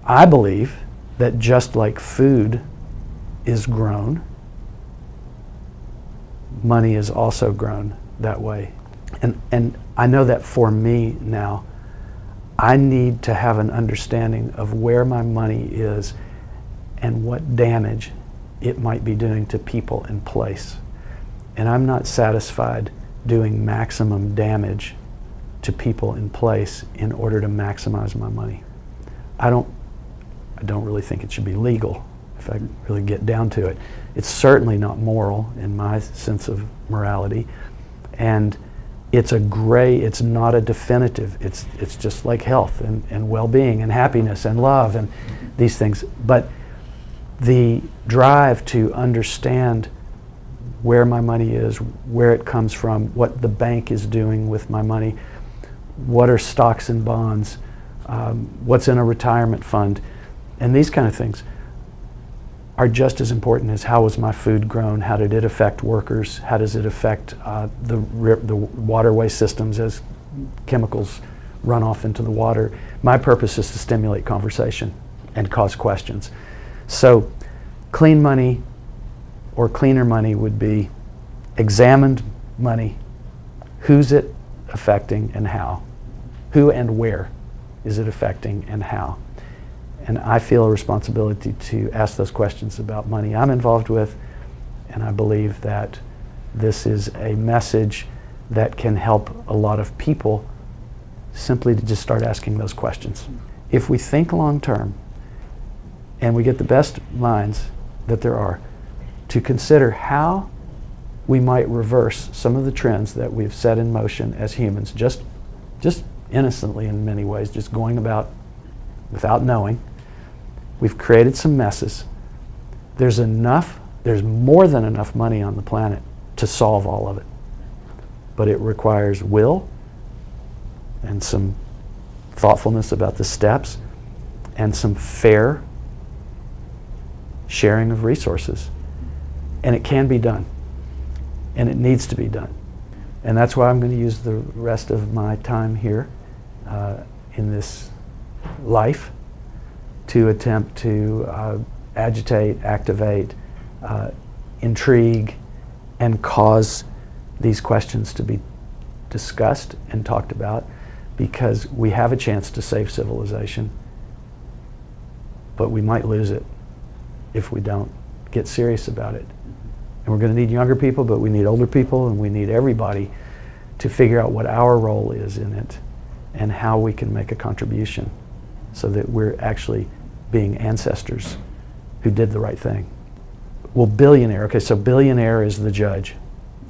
I believe that just like food is grown, money is also grown that way. And I know that for me now, I need to have an understanding of where my money is and what damage it might be doing to people in place. And I'm not satisfied doing maximum damage to people in place in order to maximize my money. I don't really think it should be legal, if I really get down to it. It's certainly not moral in my sense of morality. And it's a gray, it's not a definitive. It's just like health and well-being and happiness and love and these things. But the drive to understand where my money is, where it comes from, what the bank is doing with my money, what are stocks and bonds, what's in a retirement fund, and these kind of things are just as important as how was my food grown, how did it affect workers, how does it affect the waterway systems as chemicals run off into the water. My purpose is to stimulate conversation and cause questions. So clean money or cleaner money would be examined money. Who's it affecting and how? Who and where is it affecting and how? And I feel a responsibility to ask those questions about money I'm involved with, and I believe that this is a message that can help a lot of people simply to just start asking those questions. If we think long term, and we get the best minds that there are, to consider how we might reverse some of the trends that we've set in motion as humans, just innocently in many ways, just going about without knowing. We've created some messes. There's more than enough money on the planet to solve all of it. But it requires will and some thoughtfulness about the steps and some fair sharing of resources. And it can be done. And it needs to be done. And that's why I'm going to use the rest of my time here in this life to attempt to agitate, activate, intrigue, and cause these questions to be discussed and talked about, because we have a chance to save civilization, but we might lose it if we don't get serious about it. And we're going to need younger people, but we need older people, and we need everybody to figure out what our role is in it and how we can make a contribution so that we're actually being ancestors who did the right thing. Well, billionaire, okay, so billionaire is the judge.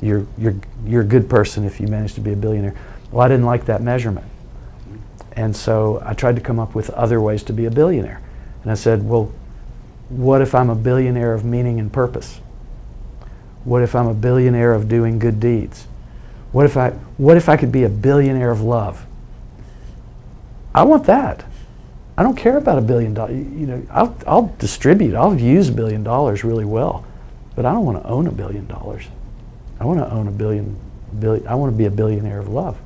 You're a good person if you manage to be a billionaire. Well, I didn't like that measurement. And so I tried to come up with other ways to be a billionaire. And I said, well, what if I'm a billionaire of meaning and purpose? What if I'm a billionaire of doing good deeds? What if I could be a billionaire of love? I want that. I don't care about $1 billion. You know, I'll distribute. I'll use $1 billion really well, but I don't want to own $1 billion. I want to own I want to be a billionaire of love.